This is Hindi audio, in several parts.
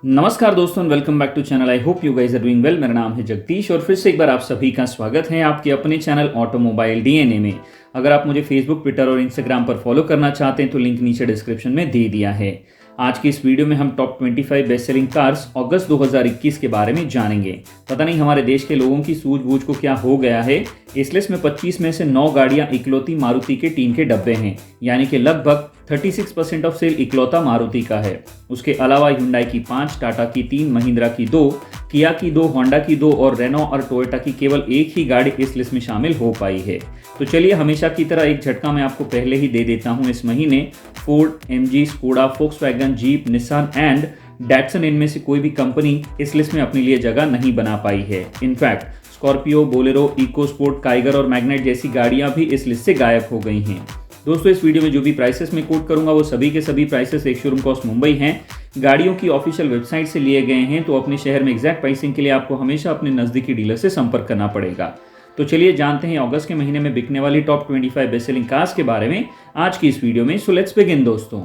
नमस्कार दोस्तों, welcome back to channel. I hope you guys are doing well. मेरा नाम है जगदीश और फिर से एक बार आप सभी का स्वागत है आपके अपने चैनल ऑटोमोबाइल डीएनए में। अगर आप मुझे फेसबुक, ट्विटर और इंस्टाग्राम पर फॉलो करना चाहते हैं तो लिंक नीचे डिस्क्रिप्शन में दे दिया है। आज की इस वीडियो में हम टॉप 25 बेस्ट सेलिंग कार्स अगस्त 2021 के बारे में जानेंगे। पता नहीं हमारे देश के लोगों की सूझबूझ को क्या हो गया है। इस लिस्ट में 25 में से 9 गाड़ियां इकलौती मारुति के टीम के डब्बे हैं, यानी कि लगभग 36% ऑफ सेल इकलौता मारुति का है। उसके अलावा हुंडई की 5, टाटा की 3, महिंद्रा की 2, किया की 2, होंडा की 2 और रेनो और टोयोटा की केवल एक ही गाड़ी इस लिस्ट में शामिल हो पाई है। तो चलिए हमेशा की तरह एक झटका मैं आपको पहले ही दे देता हूं। इस महीने Ford, MG, Skoda, Volkswagen, jeep, Nissan and Datsun इनमें से कोई भी कंपनी इस लिस्ट में अपने लिए जगह नहीं बना पाई है। In fact Scorpio, Bolero, EcoSport, Kiger और मैग्नेट जैसी गाड़ियां भी इस लिस्ट से गायब हो गई हैं। दोस्तों, इस वीडियो में जो भी प्राइसेस मैं कोट करूंगा वो सभी के सभी प्राइसेस एक शोरूम कॉस्ट मुंबई हैं, गाड़ियों की ऑफिशियल वेबसाइट से लिए गए हैं। तो अपने शहर में एग्जैक्ट प्राइसिंग के लिए आपको हमेशा अपने नजदीकी डीलर से संपर्क करना पड़ेगा। तो चलिए जानते हैं अगस्त के महीने में बिकने वाली टॉप 25 बेस्ट सेलिंग कार्स के बारे में आज की इस वीडियो में। सो लेट्स बिगिन दोस्तों।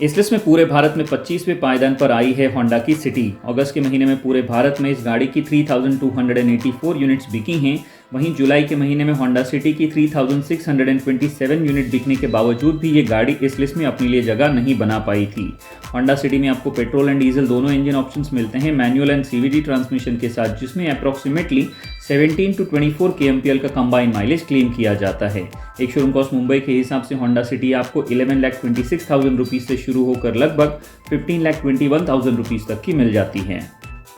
इस लिस्ट में पूरे भारत में 25वें पायदान पर आई है होंडा की सिटी। अगस्त के महीने में पूरे भारत में इस गाड़ी की 3284 यूनिट्स बिकी हैं। वहीं जुलाई के महीने में होंडा सिटी की 3627 यूनिट बिकने के बावजूद भी ये गाड़ी इस लिस्ट में अपने लिए जगह नहीं बना पाई थी। होंडा सिटी में आपको पेट्रोल एंड डीजल दोनों इंजन ऑप्शंस मिलते हैं, मैनुअल एंड सीवीटी ट्रांसमिशन के साथ, जिसमें अप्रॉक्सीमेटली 17 to 24 kmpl का कंबाइंड माइलेज क्लेम किया जाता है। एक शोरूम कॉस्ट मुंबई के हिसाब से होंडा सिटी आपको 11,26,000 रुपीज़ से शुरू होकर लगभग 15,21,000 रुपीज़ तक की मिल जाती है।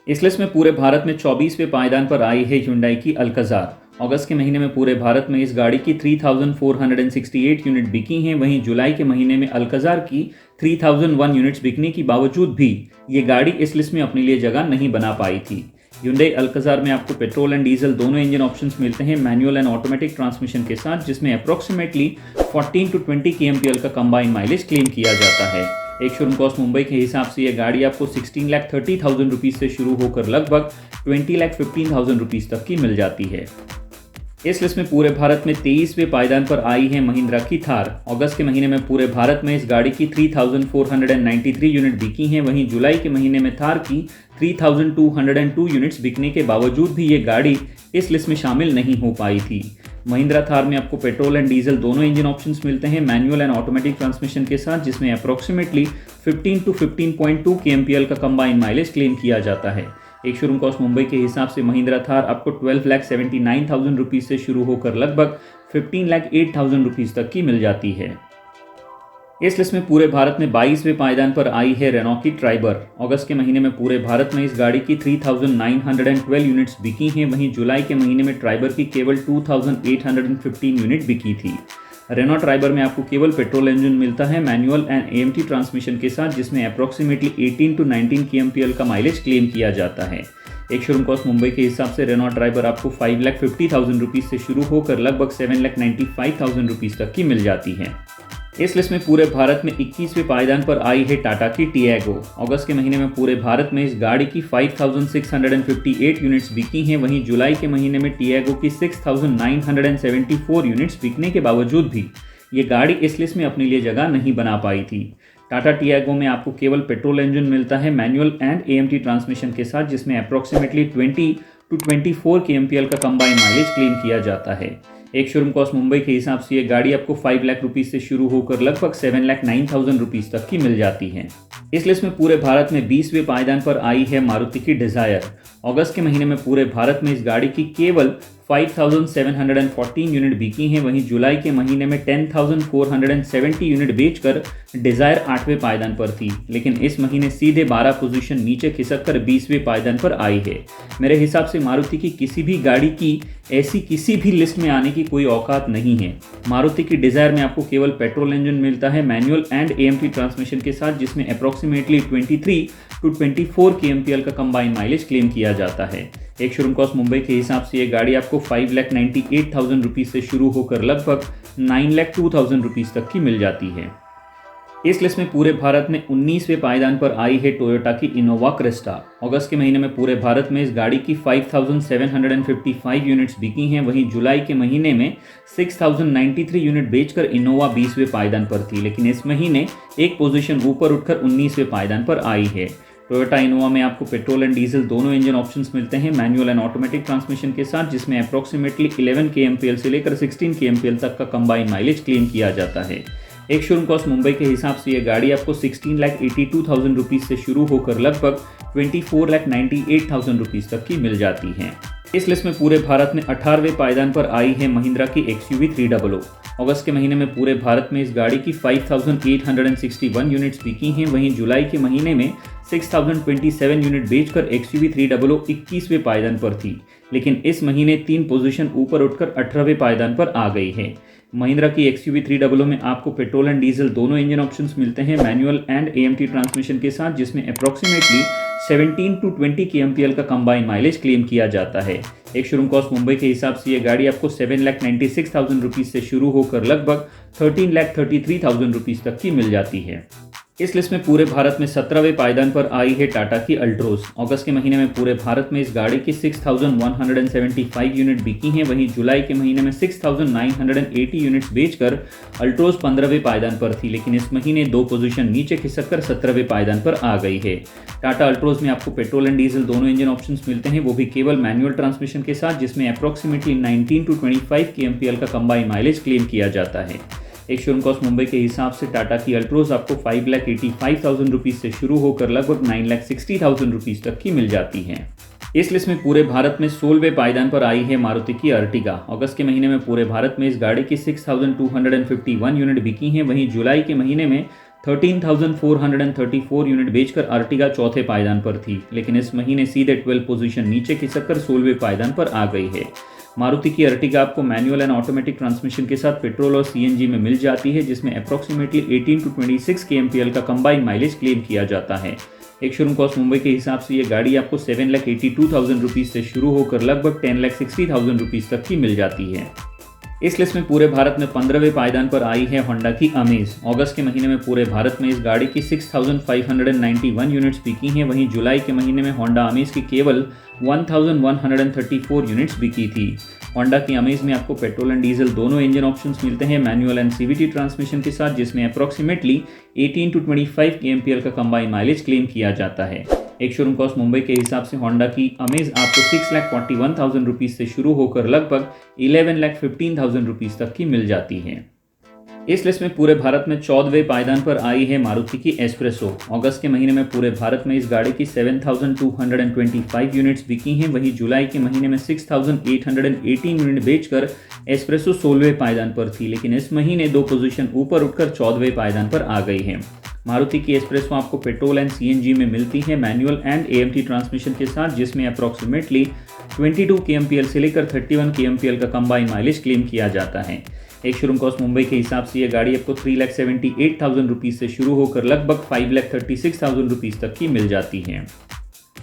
इस लिस्ट में पूरे भारत में 24वें पायदान पर आई है हुंडई की अल्काज़ार। अगस्त के महीने में पूरे भारत में इस गाड़ी की 3468 यूनिट बिकी हैं। वहीं जुलाई के महीने में अल्काज़ार की 3001 यूनिट्स बिकने के बावजूद भी ये गाड़ी इस लिस्ट में अपने लिए जगह नहीं बना पाई थी। हुंडई अल्काज़ार में आपको पेट्रोल एंड डीजल दोनों इंजन ऑप्शंस मिलते हैं, मैनुअल एंड ऑटोमेटिक ट्रांसमिशन के साथ, जिसमें अप्रॉक्सीमेटली 14 to 20 kmpl का कंबाइंड माइलेज क्लेम किया जाता है। एक शोरूम कॉस्ट मुंबई के हिसाब से यह गाड़ी आपको 16,30,000 रुपीज़ से शुरू होकर लगभग 20,15,000 रुपीज़ तक की मिल जाती है। इस लिस्ट में पूरे भारत में 23वें पायदान पर आई है महिंद्रा की थार। अगस्त के महीने में पूरे भारत में इस गाड़ी की 3493 यूनिट बिकी हैं। वहीं जुलाई के महीने में थार की 3202 यूनिट्स बिकने के बावजूद भी ये गाड़ी इस लिस्ट में शामिल नहीं हो पाई थी। महिंद्रा थार में आपको पेट्रोल एंड डीजल दोनों इंजन ऑप्शंस मिलते हैं, मैनुअल एंड ऑटोमेटिक ट्रांसमिशन के साथ, जिसमें अप्रॉक्सीमेटली 15 to 15.2 kmpl का कंबाइंड माइलेज क्लेम किया जाता है। एक शोरूम कॉस्ट मुंबई के हिसाब से महिंद्रा थार आपको 12,79,000 रुपीज़ से शुरू होकर लगभग 15,08,000 रुपीज़ तक की मिल जाती है। इस लिस्ट में पूरे भारत में 22वें पायदान पर आई है रेनो की ट्राइबर। अगस्त के महीने में पूरे भारत में इस गाड़ी की 3912 यूनिट्स बिकी हैं। वहीं जुलाई के महीने में ट्राइबर की केवल 2815 यूनिट बिकी थी। रेनो ट्राइबर में आपको केवल पेट्रोल इंजन मिलता है, मैनुअल एंड एएमटी ट्रांसमिशन के साथ, जिसमें अप्रॉक्सीमेटली 18 to 19 kmpl का माइलेज क्लेम किया जाता है। एक शोरूम कॉस्ट मुंबई के हिसाब से रेनो ट्राइबर आपको 5,50,000 रुपीज़ से शुरू होकर लगभग 7,95,000 रुपीज़ तक की मिल जाती है। इस लिस्ट में पूरे भारत में 21वें पायदान पर आई है टाटा की टियागो। अगस्त के महीने में पूरे भारत में इस गाड़ी की 5,658 यूनिट्स बिकी हैं। वहीं जुलाई के महीने में टियागो की 6,974 यूनिट्स बिकने के बावजूद भी ये गाड़ी इस लिस्ट में अपने लिए जगह नहीं बना पाई थी। टाटा टियागो में आपको केवल पेट्रोल इंजन मिलता है, मैनुअल एंड एएमटी ट्रांसमिशन के साथ, जिसमें अप्रॉक्सीमेटली 20 to 24 kmpl का कंबाइंड माइलेज क्लेम किया जाता है। एक शोरूम कॉस्ट मुंबई के हिसाब से ये गाड़ी आपको 5 लाख रुपीज़ से शुरू होकर लगभग 7,09,000 रुपीज़ तक की मिल जाती है। इस लिस्ट में पूरे भारत में 20वें पायदान पर आई है मारुति की डिज़ायर। अगस्त के महीने में पूरे भारत में इस गाड़ी की केवल 5,714 यूनिट बिकी हैं। वहीं जुलाई के महीने में 10,470 यूनिट बेचकर डिज़ायर 8वें पायदान पर थी, लेकिन इस महीने सीधे 12 पोजीशन नीचे खिसक कर 20वें पायदान पर आई है। मेरे हिसाब से मारुति की किसी भी गाड़ी की ऐसी किसी भी लिस्ट में आने की कोई औकात नहीं है। मारुति की डिज़ायर में आपको केवल पेट्रोल इंजन मिलता है, मैनुअल एंड एएमटी ट्रांसमिशन के साथ, जिसमें अप्रॉक्सीमेटली 23 to 24 kmpl का कंबाइंड माइलेज क्लेम किया जाता है। एक शोरूम कॉस्ट मुंबई के हिसाब से ये गाड़ी आपको 5,98,000 रुपीज़ से शुरू होकर लगभग 9,02,000 रुपीज़ तक की मिल जाती है। इस लिस्ट में पूरे भारत में 19वें पायदान पर आई है टोयोटा की इनोवा क्रिस्टा। अगस्त के महीने में पूरे भारत में इस गाड़ी की 5,755 यूनिट्स बिकी हैं। वहीं जुलाई के महीने में 6,093 यूनिट बेचकर इनोवा 20वें पायदान पर थी, लेकिन इस महीने एक पोजीशन ऊपर उठकर 19वें पायदान पर आई है। टोयोटा इनोवा में आपको पेट्रोल एंड डीजल दोनों इंजन ऑप्शंस मिलते हैं, मैनुअल एंड ऑटोमेटिक ट्रांसमिशन के साथ, जिसमें अप्रॉक्सीमेटली 11 kmpl से लेकर 16 kmpl तक का कंबाइन माइलेज क्लेम किया जाता है। एक शोरूम कॉस्ट मुंबई के हिसाब से ये गाड़ी आपको 16,82,000 रुपीज़ से शुरू होकर लगभग 24,98,000 रुपीज़ तक की मिल जाती है। इस लिस्ट में पूरे भारत में 18वें पायदान पर आई है महिंद्रा की XUV 300। अगस्त के महीने में पूरे भारत में इस गाड़ी की 5,861 यूनिट्स बिकी हैं। वहीं जुलाई के महीने में 6,027 यूनिट बेचकर XUV 300 21वें पायदान पर थी, लेकिन इस महीने 3 पोजीशन ऊपर उठकर 18वें पायदान पर आ गई है। महिंद्रा की XUV 300 में आपको पेट्रोल एंड डीजल दोनों इंजन ऑप्शंस मिलते हैं, मैनुअल एंड AMT ट्रांसमिशन के साथ, जिसमें अप्रॉक्सीमेटली 17 to 20 kmpl का कंबाइन माइलेज क्लेम किया जाता है। एक शोरूम कॉस्ट मुंबई के हिसाब से ये गाड़ी आपको 7,96,000 रुपीज़ से शुरू होकर लगभग 13,33,000 रुपीज़ तक की मिल जाती है। इस लिस्ट में पूरे भारत में 17वें पायदान पर आई है टाटा की अल्ट्रोज। अगस्त के महीने में पूरे भारत में इस गाड़ी की 6,175 यूनिट बिकी हैं। वहीं जुलाई के महीने में 6,980 यूनिट्स बेचकर अल्ट्रोज 15वें पायदान पर थी, लेकिन इस महीने 2 पोजीशन नीचे खिसककर 17वें पायदान पर आ गई है। टाटा अल्ट्रोज में आपको पेट्रोल एंड डीजल दोनों इंजन ऑप्शंस मिलते हैं, वो भी केवल मैनुअल ट्रांसमिशन के साथ, जिसमें अप्रॉक्सीमेटली 19 to 25 kmpl का कंबाइन माइलेज क्लेम किया जाता है। एक शोरूम कॉस्ट मुंबई के हिसाब से टाटा की अल्ट्रोज आपको 5,85,000 रुपीज़ से शुरू होकर लगभग 9,60,000 रुपीज़ तक की मिल जाती है। इस लिस्ट में पूरे भारत में 16वें पायदान पर आई है मारुति की अर्टिगा। अगस्त के महीने में पूरे भारत में इस गाड़ी की 6,251 यूनिट बिकी हैं। वहीं जुलाई के महीने में 13,434 यूनिट बेचकर अर्टिगा चौथे पायदान पर थी, लेकिन इस महीने सीधे 12 पोजीशन नीचे खिसककर 16वें पायदान पर आ गई है। मारुति की अर्टिगा आपको मैनुअल एंड ऑटोमेटिक ट्रांसमिशन के साथ पेट्रोल और CNG में मिल जाती है, जिसमें अप्रॉक्सीमेटली 18 to 26 kmpl का कंबाइन माइलेज क्लेम किया जाता है। एक शोरूम कॉस्ट मुंबई के हिसाब से ये गाड़ी आपको 7,82,000 रुपीज़ से शुरू होकर लगभग 10,60,000 रुपीज़ तक की मिल जाती है। इस लिस्ट में पूरे भारत में 15वें पायदान पर आई है होंडा की अमेज। अगस्त के महीने में पूरे भारत में इस गाड़ी की 6,591 यूनिट्स बिकी हैं। वहीं जुलाई के महीने में होंडा अमेज की केवल 1,134 यूनिट्स बिकी थी। होंडा की अमेज में आपको पेट्रोल एंड डीजल दोनों इंजन ऑप्शंस मिलते हैं, मैनुअल एंड CVT ट्रांसमिशन के साथ, जिसमें अप्रॉक्सीमेटली 18 to 25 kmpl का कंबाइन माइलेज क्लेम किया जाता है। एक शोरूम कॉस्ट मुंबई के हिसाब से होंडा की अमेज आपको 6,41,000 रुपीज़ से शुरू होकर लगभग 11,15,000 रुपीज़ तक की मिल जाती है। इस लिस्ट में पूरे भारत में 14वें पायदान पर आई है मारुति की एस्प्रेसो। अगस्त के महीने में पूरे भारत में इस गाड़ी की 7,225 यूनिट्स बिकी हैं। वहीं जुलाई के महीने में 6,818 यूनिट बेचकर एस्प्रेसो 16वें पायदान पर थी, लेकिन इस महीने 2 पोजीशन ऊपर उठकर 14वें पायदान पर आ गई है। मारुति की एस्प्रेसो आपको पेट्रोल एंड CNG में मिलती है, मैनुअल एंड AMT ट्रांसमिशन के साथ, जिसमें अप्रॉक्सीमेटली 22 kmpl से लेकर 31 kmpl का कंबाइन माइलेज क्लेम किया जाता है। एक शोरूम कॉस्ट मुंबई के हिसाब से ये गाड़ी आपको 3,78,000 रुपीज़ से शुरू होकर लगभग 5,36,000 रुपीज़ तक की मिल जाती है।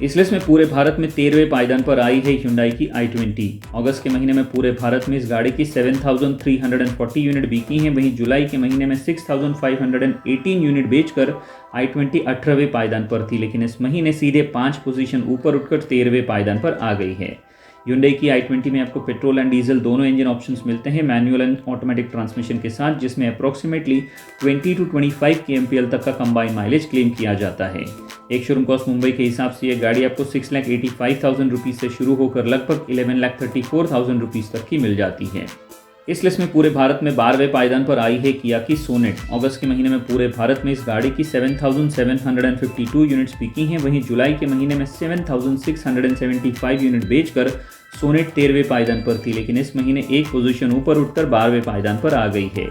इस लिस्ट में पूरे भारत में 13वें पायदान पर आई है Hyundai की i20। अगस्त के महीने में पूरे भारत में इस गाड़ी की 7,340 यूनिट बिकी हैं। वहीं जुलाई के महीने में 6,518 यूनिट बेचकर i20 18वें पायदान पर थी, लेकिन इस महीने सीधे 5 पोजीशन ऊपर उठकर 13वें पायदान पर आ गई है। Hyundai की i20 में आपको पेट्रोल एंड डीजल दोनों इंजन ऑप्शंस मिलते हैं, मैनुअल एंड ऑटोमेटिक ट्रांसमिशन के साथ, जिसमें अप्रॉक्सीमेटली 20 to 25 kmpl तक का कंबाइन माइलेज क्लेम किया जाता है। एक शोरूम कॉस्ट मुंबई के हिसाब से ये गाड़ी आपको 6,85,000 रुपीज़ से शुरू होकर लगभग 11,34,000 रुपीज़ तक की मिल जाती है। इस लिस्ट में पूरे भारत में 12वें पायदान पर आई है किया की सोनेट। अगस्त के महीने में पूरे भारत में इस गाड़ी की 7,752 यूनिट्स बिकी हैं। वहीं जुलाई के महीने में 7,675 यूनिट बेचकर सोनेट 13वें पायदान पर थी, लेकिन इस महीने एक पोजीशन ऊपर उठकर 12वें पायदान पर आ गई है।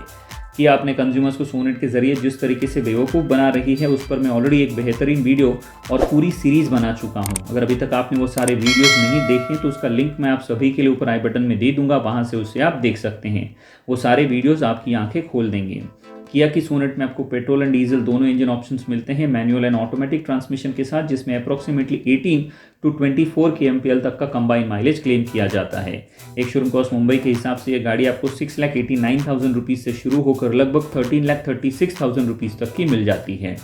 कि आपने कंज्यूमर्स को सोनेट के ज़रिए जिस तरीके से बेवकूफ़ बना रही है, उस पर मैं ऑलरेडी एक बेहतरीन वीडियो और पूरी सीरीज़ बना चुका हूं। अगर अभी तक आपने वो सारे वीडियोस नहीं देखे तो उसका लिंक मैं आप सभी के लिए ऊपर आई बटन में दे दूंगा, वहां से उसे आप देख सकते हैं। वो सारे वीडियोस आपकी आंखें खोल देंगे। किया की सोनेट में आपको पेट्रोल एंड डीजल दोनों इंजन ऑप्शंस मिलते हैं मैनुअल एंड ऑटोमेटिक ट्रांसमिशन के साथ, जिसमें अप्रॉक्सीमेटली 18 to 24 kmpl तक का कंबाइन माइलेज क्लेम किया जाता है। एक शोरूम कॉस्ट मुंबई के हिसाब से ये गाड़ी आपको 6,89,000 रुपीज़ से शुरू होकर लगभग 13,36,000 रुपीज़ तक की मिल जाती है।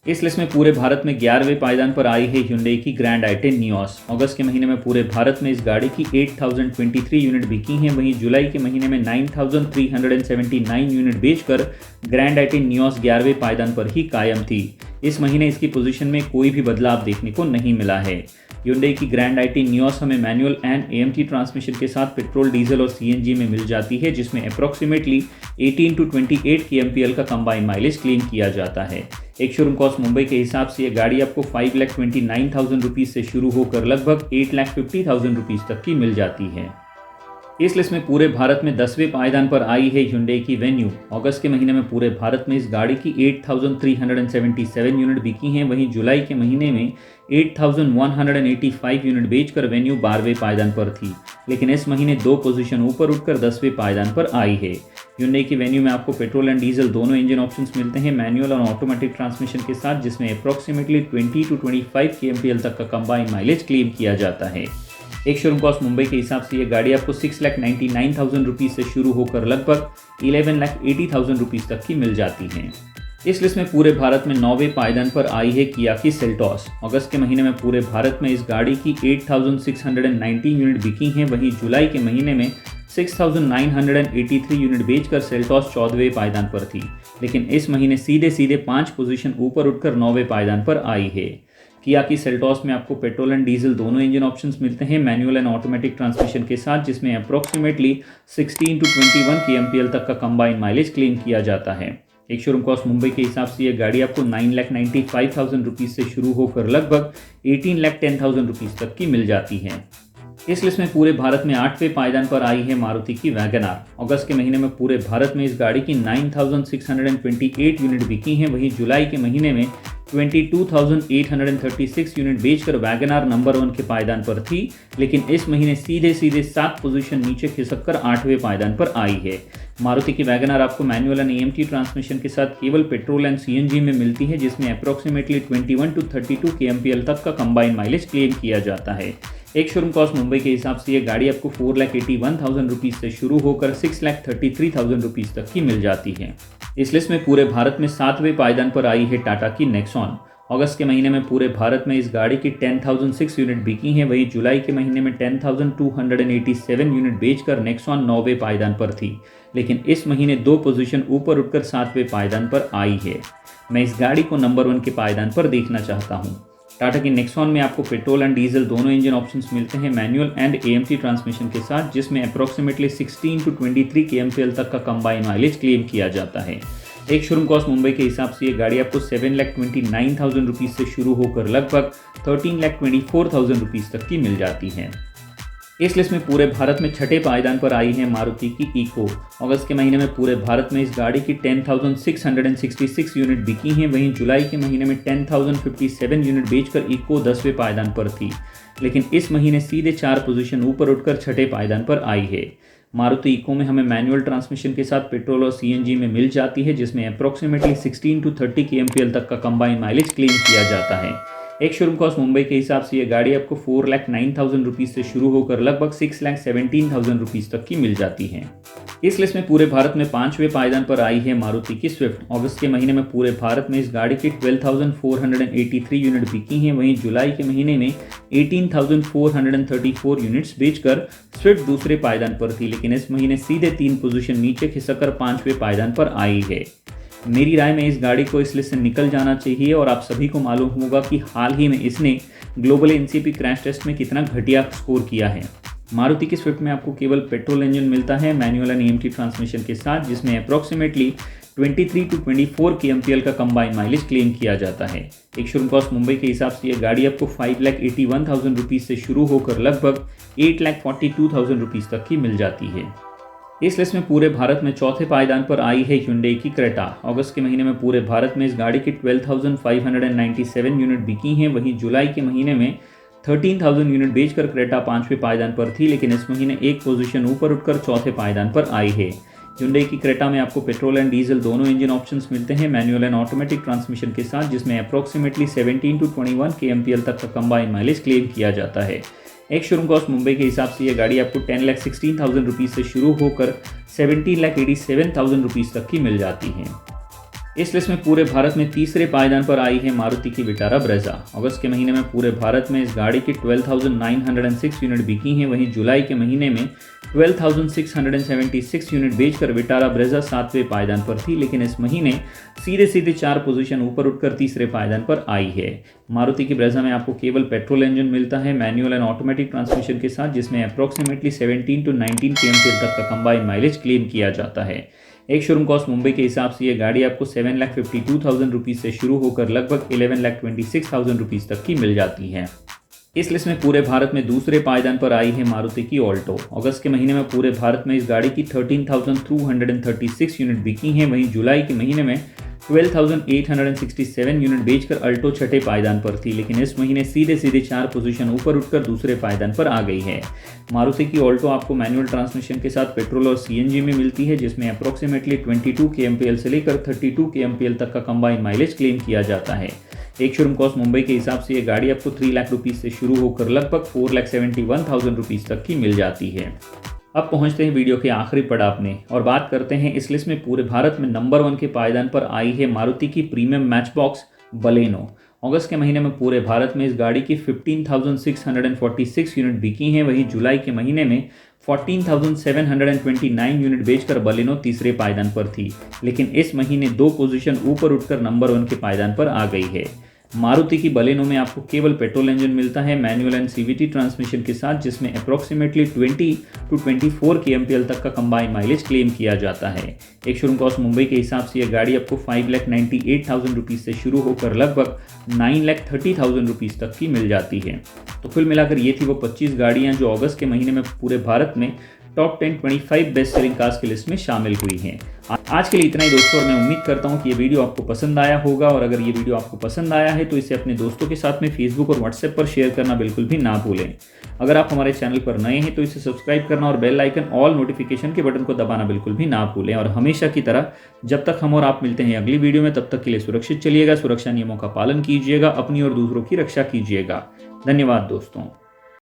इस लिस्ट में पूरे भारत में 11वें पायदान पर आई है Hyundai की ग्रैंड i10 नियोस। अगस्त के महीने में पूरे भारत में इस गाड़ी की 8,023 यूनिट बिकी हैं। वहीं जुलाई के महीने में 9,379 यूनिट बेचकर ग्रैंड i10 नियोस 11वें पायदान पर ही कायम थी। इस महीने इसकी पोजीशन में कोई भी बदलाव देखने को नहीं मिला है। Hyundai की ग्रैंड i10 नियोस हमें मैनुअल एंड AMT ट्रांसमिशन के साथ पेट्रोल, डीजल और CNG में मिल जाती है, जिसमें अप्रॉक्सीमेटली 18 to 28 kmpl का कंबाइन माइलेज क्लेम किया जाता है। एक शोरूम कॉस्ट मुंबई के हिसाब से ये गाड़ी आपको 5,29,000 रुपीज़ से शुरू होकर लगभग 8,50,000 रुपीज़ तक की मिल जाती है। इस लिस्ट में पूरे भारत में 10वें पायदान पर आई है Hyundai की वेन्यू। अगस्त के महीने में पूरे भारत में इस गाड़ी की 8,377 यूनिट बिकी हैं। वहीं जुलाई के महीने में 8,185 यूनिट बेचकर वेन्यू 12वें पायदान पर थी, लेकिन इस महीने 2 पोजीशन ऊपर उठकर 10वें पायदान पर आई है। Hyundai की वेन्यू में आपको पेट्रोल एंड डीजल दोनों इंजन ऑप्शंस मिलते हैं मैनुअल और ऑटोमेटिक ट्रांसमिशन के साथ, जिसमें अप्रॉक्सीमेटली 20 to 25 kmpl तक का कंबाइन माइलेज क्लेम किया जाता है। एक शोरूम कॉस्ट मुंबई के हिसाब से ये गाड़ी आपको 6,99,000 रुपीज़ से शुरू होकर लगभग 11,80,000 रुपीज़ तक की मिल जाती है। इस लिस्ट में पूरे भारत में 9वें पायदान पर आई है किया की सेल्टॉस। अगस्त के महीने में पूरे भारत में इस गाड़ी की 8,690 यूनिट बिकी हैं। वहीं जुलाई के महीने में 6,983 यूनिट बेचकर सेल्टॉस 14वें पायदान पर थी, लेकिन इस महीने सीधे 5 पोजीशन ऊपर उठकर 9वें पायदान पर आई है। किया की सेल्टॉस में आपको पेट्रोल एंड डीजल दोनों इंजन ऑप्शंस मिलते हैं मैनुअल एंड ऑटोमेटिक ट्रांसमिशन के साथ, जिसमें अप्रॉक्सीमेटली 16 to 21 kmpl तक का कंबाइन माइलेज क्लेम किया जाता है। एक शोरूम कॉस्ट मुंबई के हिसाब से ये गाड़ी आपको 9,95,000 रुपीज़ से शुरू होकर लगभग 18,10,000 रुपीज़ तक की मिल जाती है। इस लिस्ट में पूरे भारत में 8वें पायदान पर आई है मारुति की वैगनआर। अगस्त के महीने में पूरे भारत में इस गाड़ी की 9,628 यूनिट बिकी हैं। वहीं जुलाई के महीने में 22,836 यूनिट बेचकर वैगनआर नंबर 1 के पायदान पर थी, लेकिन इस महीने सीधे 7 पोजीशन नीचे खिसककर 8वें पायदान पर आई है। मारुति की वैगनआर आपको मैनुअल एंड AMT ट्रांसमिशन के साथ केवल पेट्रोल एंड CNG में मिलती है, जिसमें अप्रॉक्सीमेटली 21 to 32 kmpl तक का कंबाइन माइलेज क्लेम किया जाता है। एक शोरूम कॉस्ट मुंबई के हिसाब से ये गाड़ी आपको 4,81,000 रुपीज़ से शुरू होकर 6,33,000 रुपीज़ तक की मिल जाती है। इस लिस्ट में पूरे भारत में 7वें पायदान पर आई है टाटा की नेक्सॉन। अगस्त के महीने में पूरे भारत में इस गाड़ी की 10,006 यूनिट बिकी हैं। वहीं जुलाई के महीने में 10,287 यूनिट बेचकर नेक्सॉन 9वें पायदान पर थी, लेकिन इस महीने 2 पोजीशन ऊपर उठकर 7वें पायदान पर आई है। मैं इस गाड़ी को नंबर 1 के पायदान पर देखना चाहता हूँ। टाटा की नेक्सॉन में आपको पेट्रोल एंड डीजल दोनों इंजन ऑप्शंस मिलते हैं मैनुअल एंड AMT ट्रांसमिशन के साथ, जिसमें अप्रॉक्सीमेटली 16 to 23 kmpl तक का कंबाइन माइलेज क्लेम किया जाता है। एक शोरूम कॉस्ट मुंबई के हिसाब से ये गाड़ी आपको 7,29,000 रुपीज़ से शुरू होकर लगभग 13,24,000 रुपीज़ तक की मिल जाती है। इस लिस्ट में पूरे भारत में 6ठे पायदान पर आई है मारुति की इको। अगस्त के महीने में पूरे भारत में इस गाड़ी की 10,666 यूनिट बिकी हैं। वहीं जुलाई के महीने में 10,057 यूनिट बेचकर इको 10वें पायदान पर थी, लेकिन इस महीने सीधे 4 पोजीशन ऊपर उठकर 6ठे पायदान पर आई है। मारुति इको में हमें मैनुअल ट्रांसमिशन के साथ पेट्रोल और CNG में मिल जाती है, जिसमें अप्रॉक्सीमेटली 16 to 30 kmpl तक का कंबाइन माइलेज क्लेम किया जाता है। एक शोरूम कॉस्ट मुंबई के हिसाब से ये गाड़ी आपको 4,09,000 रुपीज़ से शुरू होकर लगभग 6,17,000 रुपीज़ तक की मिल जाती है। इस लिस्ट में पूरे भारत में 5वें पायदान पर आई है मारुति की स्विफ्ट। अगस्त के महीने में पूरे भारत में इस गाड़ी की 12,483 यूनिट बिकी हैं। वहीं जुलाई के महीने में 18,434 यूनिट्स बेचकर स्विफ्ट दूसरे पायदान पर थी, लेकिन इस महीने सीधे 3 पोजीशन नीचे खिसककर 5वें पायदान पर आई है। मेरी राय में इस गाड़ी को इस लिस्ट से निकल जाना चाहिए और आप सभी को मालूम होगा कि हाल ही में इसने ग्लोबल NCP क्रैश टेस्ट में कितना घटिया स्कोर किया है। मारुति की स्विफ्ट में आपको केवल पेट्रोल इंजन मिलता है मैनुअल एंड AMT ट्रांसमिशन के साथ, जिसमें अप्रॉक्सीमेटली 23 to 24 kmpl का कंबाइन माइलेज क्लेम किया जाता है। एक शोरूम कॉस्ट मुंबई के हिसाब से यह गाड़ी आपको 5,81,000 रुपीज़ से शुरू होकर लगभग 8,42,000 रुपीज़ तक की मिल जाती है। इस लिस्ट में पूरे भारत में चौथे पायदान पर आई है Hyundai की क्रेटा। अगस्त के महीने में पूरे भारत में इस गाड़ी की 12,597 यूनिट बिकी हैं। वहीं जुलाई के महीने में 13,000 यूनिट बेचकर क्रेटा 5वें पायदान पर थी, लेकिन इस महीने 1 पोजीशन ऊपर उठकर चौथे पायदान पर आई है। Hyundai की क्रेटा में आपको पेट्रोल एंड डीजल दोनों इंजन ऑप्शंस मिलते हैं मैनुअल एंड ऑटोमेटिक ट्रांसमिशन के साथ, जिसमें अप्रॉक्सीमेटली 17 to 21 kmpl तक का कंबाइन माइलेज क्लेम किया जाता है। एक शोरूम कॉस्ट मुंबई के हिसाब से ये गाड़ी आपको 10,16,000 रुपीज़ से शुरू होकर 17,87,000 रुपीज़ तक की मिल जाती है। इस लिस्ट में पूरे भारत में तीसरे पायदान पर आई है मारुति की विटारा ब्रेजा। अगस्त के महीने में पूरे भारत में इस गाड़ी की 12,906 यूनिट बिकी हैं। वहीं जुलाई के महीने में 12,676 यूनिट बेचकर विटारा ब्रेजा 7वें पायदान पर थी, लेकिन इस महीने सीधे 4 पोजीशन ऊपर उठकर तीसरे पायदान पर आई है। मारुति की ब्रेजा में आपको केवल पेट्रोल इंजन मिलता है मैनुअल एंड ऑटोमेटिक ट्रांसमिशन के साथ, जिसमें अप्रॉक्सीमेटली 17 to 19 kmpl तक का कंबाइन माइलेज क्लेम किया जाता है। एक शोरूम कॉस्ट मुंबई के हिसाब से ये गाड़ी आपको 7,52,000 रुपीज़ से शुरू होकर लगभग 11,26,000 रुपीज़ तक की मिल जाती है। इस लिस्ट में पूरे भारत में दूसरे पायदान पर आई है मारुति की ऑल्टो। अगस्त के महीने में पूरे भारत में इस गाड़ी की 13,236 यूनिट बिकी हैं। वहीं जुलाई के महीने में 12,867 यूनिट बेचकर अल्टो छठे पायदान पर थी, लेकिन इस महीने सीधे 4 पोजीशन ऊपर उठकर दूसरे पायदान पर आ गई है। मारुति की ऑल्टो आपको मैनुअल ट्रांसमिशन के साथ पेट्रोल और सीएनजी में मिलती है, जिसमें अप्रॉक्सीमेटली 22 kmpl से लेकर 32 kmpl तक का कंबाइन माइलेज क्लेम किया जाता है। एक शोरूम कॉस्ट मुंबई के हिसाब से ये गाड़ी आपको 3 लाख रुपीज़ से शुरू होकर लगभग 4,71,000 रुपीज़ तक की मिल जाती है। अब पहुंचते हैं वीडियो के आखिरी पड़ाव में और बात करते हैं इस लिस्ट में पूरे भारत में नंबर 1 के पायदान पर आई है मारुति की प्रीमियम मैच बॉक्स बलेनो। अगस्त के महीने में पूरे भारत में इस गाड़ी की 15,646 यूनिट बिकी हैं। वहीं जुलाई के महीने में 14,729 यूनिट बेचकर बलेनो तीसरे पायदान पर थी, लेकिन इस महीने 2 पोजीशन ऊपर उठकर नंबर 1 के पायदान पर आ गई है। मारुति की बलेनो में आपको केवल पेट्रोल इंजन मिलता है मैनुअल एंड सीवीटी ट्रांसमिशन के साथ, जिसमें अप्रॉक्सीमेटली 20 to 24 kmpl तक का कंबाइन माइलेज क्लेम किया जाता है। एक शोरूम कॉस्ट मुंबई के हिसाब से यह गाड़ी आपको 5,98,000 रुपीज़ से शुरू होकर लगभग 9,30,000 रुपीज़ तक की मिल जाती है। तो कुल मिलाकर ये थी वो 25 गाड़ियाँ जो अगस्त के महीने में पूरे भारत में टॉप 10 25 बेस्ट सेलिंग कार्स की लिस्ट में शामिल हुई हैं। आज के लिए इतना ही दोस्तों, और मैं उम्मीद करता हूँ कि ये वीडियो आपको पसंद आया होगा। और अगर ये वीडियो आपको पसंद आया है तो इसे अपने दोस्तों के साथ में फेसबुक और व्हाट्सएप पर शेयर करना बिल्कुल भी ना भूलें। अगर आप हमारे चैनल पर नए हैं तो इसे सब्सक्राइब करना और बेल आइकन ऑल नोटिफिकेशन के बटन को दबाना बिल्कुल भी ना भूलें। और हमेशा की तरह जब तक हम और आप मिलते हैं अगली वीडियो में, तब तक के लिए सुरक्षित चलिएगा, सुरक्षा नियमों का पालन कीजिएगा, अपनी और दूसरों की रक्षा कीजिएगा। धन्यवाद दोस्तों।